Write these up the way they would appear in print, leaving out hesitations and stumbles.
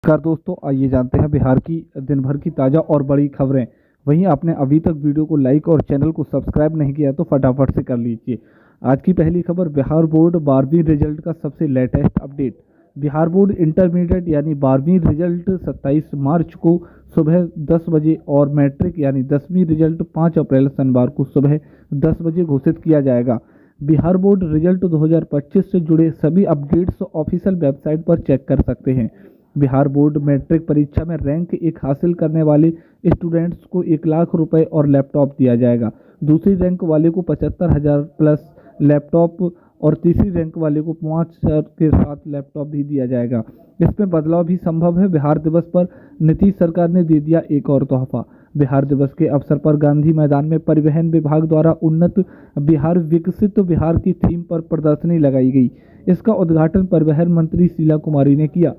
नमस्कार दोस्तों, आइए जानते हैं बिहार की दिन भर की ताज़ा और बड़ी खबरें। वहीं आपने अभी तक वीडियो को लाइक और चैनल को सब्सक्राइब नहीं किया तो फटाफट से कर लीजिए। आज की पहली खबर, बिहार बोर्ड 12वीं रिजल्ट का सबसे latest update. Bihar board intermediate यानी 12वीं रिजल्ट 27 मार्च को सुबह 10 बजे और मैट्रिक यानी 10वीं रिजल्ट 5 अप्रैल शनिवार को सुबह 10 बजे घोषित किया जाएगा। बिहार बोर्ड रिजल्ट 2025 से जुड़े सभी अपडेट्स ऑफिशियल वेबसाइट पर चेक कर सकते हैं। बिहार बोर्ड मैट्रिक परीक्षा में रैंक 1 हासिल करने वाले स्टूडेंट्स को 1 लाख रुपए और लैपटॉप दिया जाएगा। दूसरी रैंक वाले को 75,000 प्लस लैपटॉप और तीसरी रैंक वाले को 5,000 के साथ लैपटॉप भी दिया जाएगा। इसमें बदलाव भी संभव है। बिहार दिवस पर नीतीश सरकार ने दे दिया एक और तोहफा। बिहार दिवस के अवसर पर गांधी मैदान में परिवहन विभाग द्वारा उन्नत बिहार विकसित बिहार की थीम पर प्रदर्शनी लगाई गई। इसका उद्घाटन परिवहन मंत्री शीला कुमारी ने किया।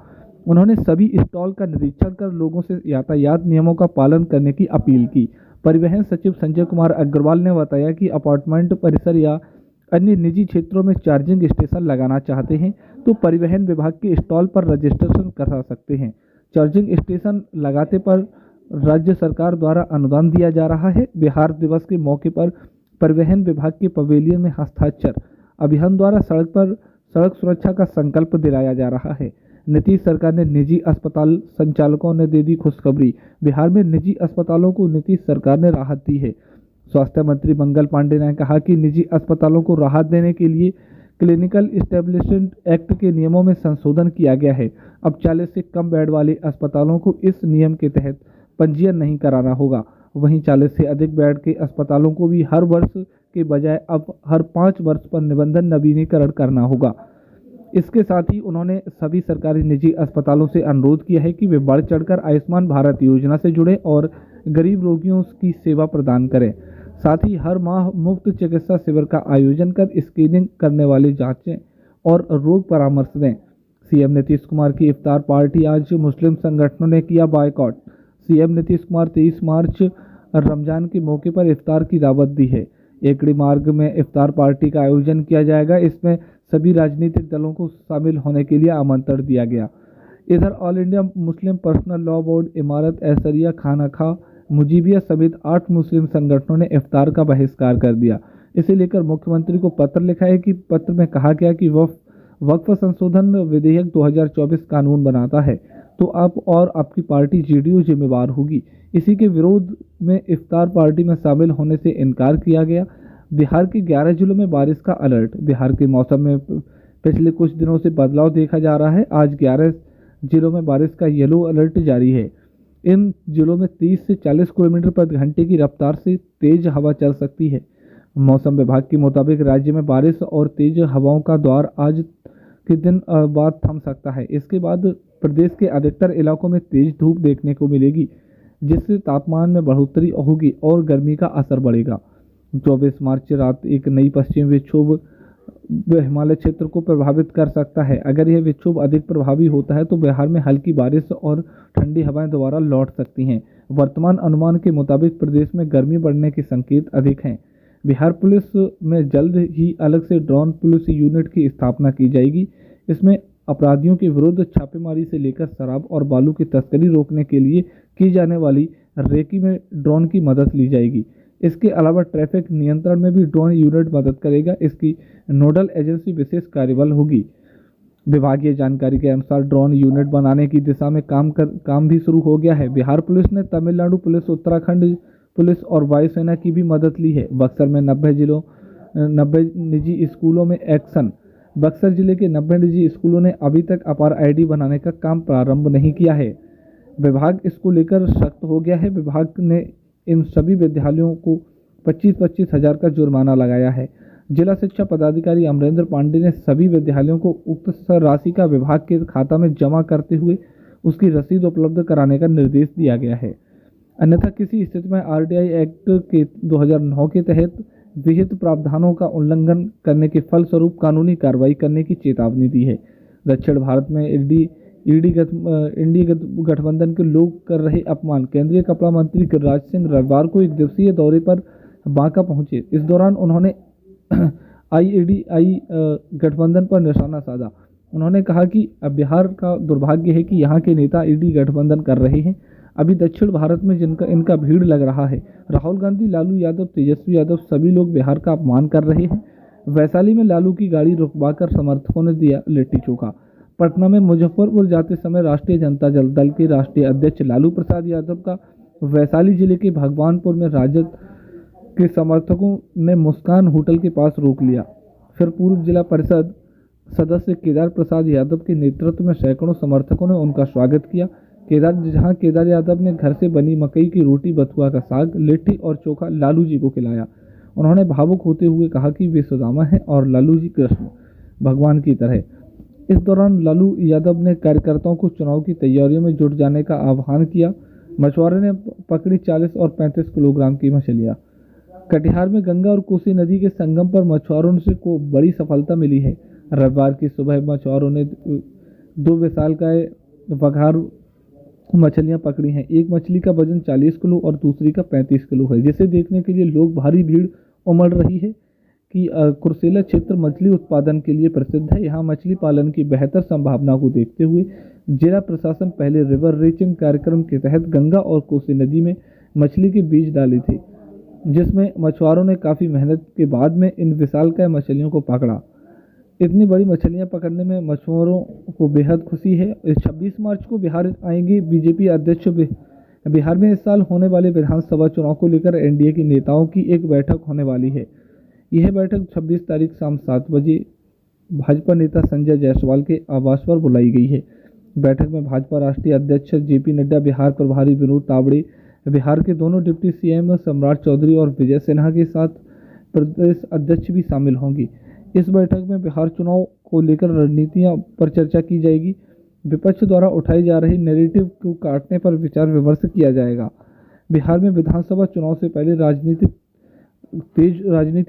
उन्होंने सभी स्टॉल का निरीक्षण कर लोगों से यातायात नियमों का पालन करने की अपील की। परिवहन सचिव संजय कुमार अग्रवाल ने बताया कि अपार्टमेंट परिसर या अन्य निजी क्षेत्रों में चार्जिंग स्टेशन लगाना चाहते हैं तो परिवहन विभाग के स्टॉल पर रजिस्ट्रेशन करा सकते हैं। चार्जिंग स्टेशन लगाते पर राज्य सरकार द्वारा अनुदान दिया जा रहा है। बिहार दिवस के मौके पर परिवहन विभाग के पवेलियन में हस्ताक्षर अभियान द्वारा सड़क सुरक्षा का संकल्प दिलाया जा रहा है। नीतीश सरकार ने निजी अस्पताल संचालकों ने दे दी खुशखबरी। बिहार में निजी अस्पतालों को नीतीश सरकार ने राहत दी है। स्वास्थ्य मंत्री मंगल पांडे ने कहा कि निजी अस्पतालों को राहत देने के लिए क्लिनिकल एस्टेब्लिशमेंट एक्ट के नियमों में संशोधन किया गया है। अब 40 से कम बेड वाले अस्पतालों को इस नियम के तहत पंजीयन नहीं कराना होगा। वहीं 40 से अधिक बेड के अस्पतालों को भी हर वर्ष के बजाय अब हर 5 वर्ष पर निबंधन नवीनीकरण करना होगा। इसके साथ ही उन्होंने सभी सरकारी निजी अस्पतालों से अनुरोध किया है कि वे बढ़ चढ़कर आयुष्मान भारत योजना से जुड़े और गरीब रोगियों की सेवा प्रदान करें। साथ ही हर माह मुफ्त चिकित्सा शिविर का आयोजन कर स्क्रीनिंग करने वाली जांचें और रोग परामर्श दें। सीएम नीतीश कुमार की इफ्तार पार्टी आज मुस्लिम संगठनों ने किया बायकॉट। सीएम नीतीश कुमार 23 मार्च रमजान के मौके पर इफ्तार की दावत दी है। एकड़ी मार्ग में इफ्तार पार्टी का आयोजन किया जाएगा। इसमें सभी राजनीतिक दलों को शामिल होने के लिए आमंत्रण दिया गया। इधर all India Muslim personal law board, इमारत ऐसरिया, खाना खा, मुजीबिया समेत 8 मुस्लिम संगठनों ने इफ्तार का बहिष्कार कर दिया। इसे लेकर मुख्यमंत्री को पत्र लिखा है कि पत्र में कहा गया कि वक्फ संशोधन विधेयक 2024 कानून बनाता है तो आप और आपकी पार्टी जेडीयू जिम्मेवार होगी। इसी के विरोध में इफ्तार पार्टी में शामिल होने से इनकार किया गया। बिहार के 11 जिलों में बारिश का अलर्ट। बिहार के मौसम में पिछले कुछ दिनों से बदलाव देखा जा रहा है। आज 11 जिलों में बारिश का येलो अलर्ट जारी है। इन जिलों में 30 से 40 किलोमीटर प्रति घंटे की रफ्तार से तेज हवा चल सकती है। मौसम विभाग के मुताबिक राज्य में बारिश और तेज हवाओं का दौर आज के दिन बाद थम सकता है। इसके बाद प्रदेश के अधिकतर इलाकों में तेज धूप देखने को मिलेगी, जिससे तापमान में बढ़ोतरी होगी और गर्मी का असर बढ़ेगा। 24 मार्च रात एक नई पश्चिमी विक्षोभ हिमालय क्षेत्र को प्रभावित कर सकता है। अगर यह विक्षोभ अधिक प्रभावी होता है तो बिहार में हल्की बारिश और ठंडी हवाएं दोबारा लौट सकती हैं। वर्तमान अनुमान के मुताबिक प्रदेश में गर्मी बढ़ने के संकेत अधिक हैं। बिहार पुलिस में जल्द ही अलग से ड्रोन पुलिस यूनिट की स्थापना की जाएगी। इसमें अपराधियों के विरुद्ध छापेमारी से लेकर शराब और बालू की तस्करी रोकने के लिए की जाने वाली रेकी में ड्रोन की मदद ली जाएगी। इसके अलावा ट्रैफिक नियंत्रण में भी ड्रोन यूनिट मदद करेगा। इसकी नोडल एजेंसी विशेष कार्यबल होगी। विभागीय जानकारी के अनुसार ड्रोन यूनिट बनाने की दिशा में काम भी शुरू हो गया है। बिहार पुलिस ने तमिलनाडु पुलिस, उत्तराखंड पुलिस और वायुसेना की भी मदद ली है। बक्सर में 90 निजी स्कूलों में एक्शन। बक्सर जिले के 90 निजी स्कूलों ने अभी तक अपार आईडी बनाने का काम प्रारंभ नहीं किया है। विभाग इसको लेकर सख्त हो गया है। विभाग ने इन सभी विद्यालयों को 25-25 हज़ार का जुर्माना लगाया है। जिला शिक्षा पदाधिकारी अमरेंद्र पांडे ने सभी विद्यालयों को उक्त राशि का विभाग के खाता में जमा करते हुए उसकी रसीद उपलब्ध कराने का निर्देश दिया गया है। अन्यथा किसी स्थिति में आरटीआई एक्ट के 2009 के तहत विहित प्रावधानों का उल्लंघन करने के फलस्वरूप कानूनी कार्रवाई करने की चेतावनी दी है। दक्षिण भारत में इंडी गठबंधन के लोग कर रहे अपमान। केंद्रीय कपड़ा मंत्री गिरिराज सिंह रविवार को एक दिवसीय दौरे पर बांका पहुंचे। इस दौरान उन्होंने आईएडीआई गठबंधन पर निशाना साधा। उन्होंने कहा कि अब बिहार का दुर्भाग्य है कि यहाँ के नेता ईडी गठबंधन कर रहे हैं। अभी दक्षिण भारत में जिनका इनका भीड़ लग रहा है। राहुल गांधी, लालू यादव, तेजस्वी यादव सभी लोग बिहार का अपमान कर रहे हैं। वैशाली में लालू की गाड़ी रुकवाकर समर्थकों ने दिया लिट्टी चोखा। पटना में मुजफ्फरपुर जाते समय राष्ट्रीय जनता दल के राष्ट्रीय अध्यक्ष लालू प्रसाद यादव का वैशाली जिले के भगवानपुर में राजद के समर्थकों ने मुस्कान होटल के पास रोक लिया। फिर पूर्व जिला परिषद सदस्य केदार प्रसाद यादव के नेतृत्व में सैकड़ों समर्थकों ने उनका स्वागत किया। केदार यादव ने घर से बनी मकई की रोटी, बथुआ का साग, लिट्टी और चोखा लालू जी को खिलाया। उन्होंने भावुक होते हुए कहा कि वे सुदामा हैं और लालू जी कृष्ण भगवान की तरह। इस दौरान लालू यादव ने कार्यकर्ताओं को चुनाव की तैयारियों में जुट जाने का आह्वान किया। मछुआरों ने पकड़ी 40 और 35 किलोग्राम की मछलियाँ। कटिहार में गंगा और कोसी नदी के संगम पर मछुआरों से को बड़ी सफलता मिली है। रविवार की सुबह मछुआरों ने 2 विशालकाय बघार मछलियां पकड़ी हैं। एक मछली का वजन 40 किलो और दूसरी का 35 किलो है, जिसे देखने के लिए लोग भारी भीड़ उमड़ रही है कि कुर्सेला क्षेत्र मछली उत्पादन के लिए प्रसिद्ध है। यहाँ मछली पालन की बेहतर संभावना को देखते हुए जिला प्रशासन पहले रिवर रीचिंग कार्यक्रम के तहत गंगा और कोसी नदी में मछली के बीज डाले थे, जिसमें मछुआरों ने काफ़ी मेहनत के बाद में इन विशालकाय मछलियों को पकड़ा। इतनी बड़ी मछलियां पकड़ने में मछुआरों को बेहद खुशी है। 26 मार्च को बिहार आएंगे बीजेपी अध्यक्ष। बिहार में इस साल होने वाले विधानसभा चुनाव को लेकर एनडीए के नेताओं की एक बैठक होने वाली है। यह बैठक 26 तारीख शाम 7 बजे भाजपा नेता संजय जायसवाल के आवास पर बुलाई गई है। बैठक में भाजपा राष्ट्रीय अध्यक्ष जेपी नड्डा, बिहार प्रभारी विनोद तावड़े, बिहार के दोनों डिप्टी सीएम सम्राट चौधरी और विजय सिन्हा के साथ प्रदेश अध्यक्ष भी शामिल होंगी। इस बैठक में बिहार चुनाव को लेकर रणनीतियां पर चर्चा की जाएगी। विपक्ष द्वारा उठाई जा रही नैरेटिव को काटने पर विचार विमर्श किया जाएगा। बिहार में विधानसभा चुनाव से पहले राजनीति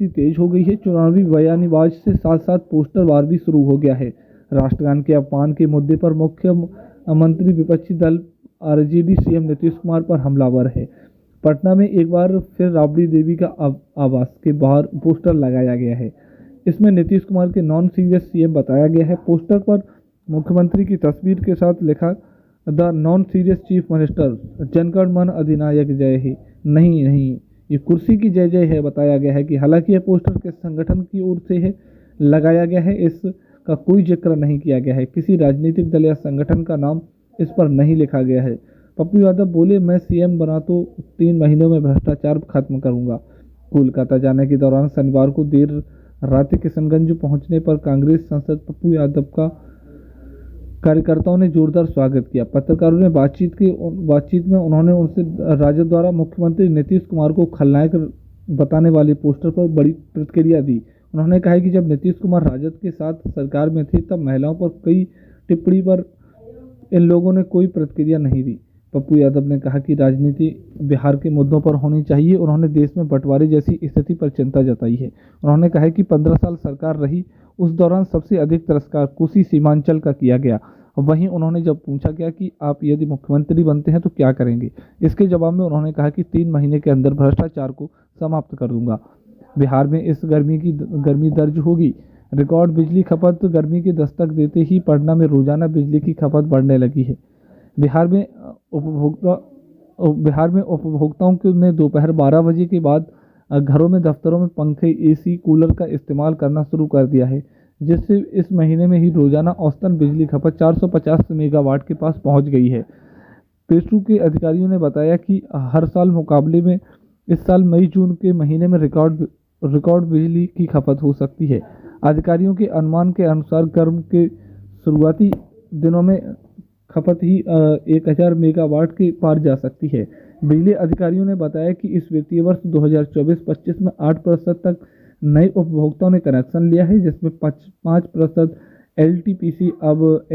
तेज हो गई है। चुनावी बयानीबाजी से साथ साथ पोस्टर वार भी शुरू हो गया है। राष्ट्रगान के अपमान के मुद्दे पर मुख्यमंत्री विपक्षी दल आरजेडी सीएम नीतीश कुमार पर हमलावर है। पटना में एक बार फिर राबड़ी देवी का आवास के बाहर पोस्टर लगाया गया है। इसमें नीतीश कुमार के नॉन सीरियस सीएम बताया गया है। पोस्टर पर मुख्यमंत्री की तस्वीर के साथ लिखा the non serious chief minister, जनगण मन अधिनायक जय ही, नहीं ये कुर्सी की जय जय है बताया गया है कि हालांकि यह पोस्टर किस संगठन की ओर से है लगाया गया है इसका कोई जिक्र नहीं किया गया है। किसी राजनीतिक दल या संगठन का नाम इस पर नहीं लिखा गया है। पप्पू यादव बोले, मैं सीएम बना तो 3 महीनों में भ्रष्टाचार खत्म करूंगा। कोलकाता जाने के दौरान शनिवार को देर रात किशनगंज पहुंचने पर कांग्रेस सांसद पप्पू यादव का कार्यकर्ताओं ने जोरदार स्वागत किया। पत्रकारों ने बातचीत में उन्होंने उनसे राजद द्वारा मुख्यमंत्री नीतीश कुमार को खलनायक बताने वाले पोस्टर पर बड़ी प्रतिक्रिया दी। उन्होंने कहा कि जब नीतीश कुमार राजद के साथ सरकार में थे तब महिलाओं पर कई टिप्पणी पर इन लोगों ने कोई प्रतिक्रिया नहीं दी। पप्पू यादव ने कहा कि राजनीति बिहार के मुद्दों पर होनी चाहिए। उन्होंने देश में बंटवारे जैसी स्थिति पर चिंता जताई है। उन्होंने कहा कि 15 साल सरकार रही, उस दौरान सबसे अधिक तिरस्कार कोसी सीमांचल का किया गया। वहीं उन्होंने जब पूछा गया कि आप यदि मुख्यमंत्री बनते हैं तो क्या करेंगे, इसके जवाब में उन्होंने कहा कि 3 महीने के अंदर भ्रष्टाचार को समाप्त कर दूंगा। बिहार में इस गर्मी दर्ज होगी। रिकॉर्ड बिजली खपत। गर्मी के दस्तक देते ही पटना में रोजाना बिजली की खपत बढ़ने लगी है। बिहार में उपभोक्ताओं ने दोपहर 12 बजे के बाद घरों में, दफ्तरों में पंखे, एसी, कूलर का इस्तेमाल करना शुरू कर दिया है, जिससे इस महीने में ही रोजाना औसतन बिजली खपत 450 मेगावाट के पास पहुंच गई है। पेशू के अधिकारियों ने बताया कि हर साल मुकाबले में इस साल मई जून के महीने में रिकॉर्ड बिजली की खपत हो सकती है। अधिकारियों के अनुमान के अनुसार गर्म के शुरुआती दिनों में खपत ही 1000 मेगावाट के पार जा सकती है। बिजली अधिकारियों ने बताया कि इस वित्तीय वर्ष 2024-25 में 8% तक नए उपभोक्ताओं ने कनेक्शन लिया है, जिसमें 5% LTPC अब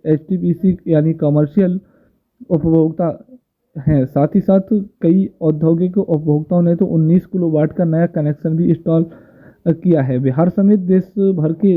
HTPC यानी कमर्शियल उपभोक्ता हैं। साथ ही साथ कई औद्योगिक उपभोक्ताओं ने तो 19 किलोवाट का नया कनेक्शन भी इंस्टॉल किया है। बिहार समेत देश भर के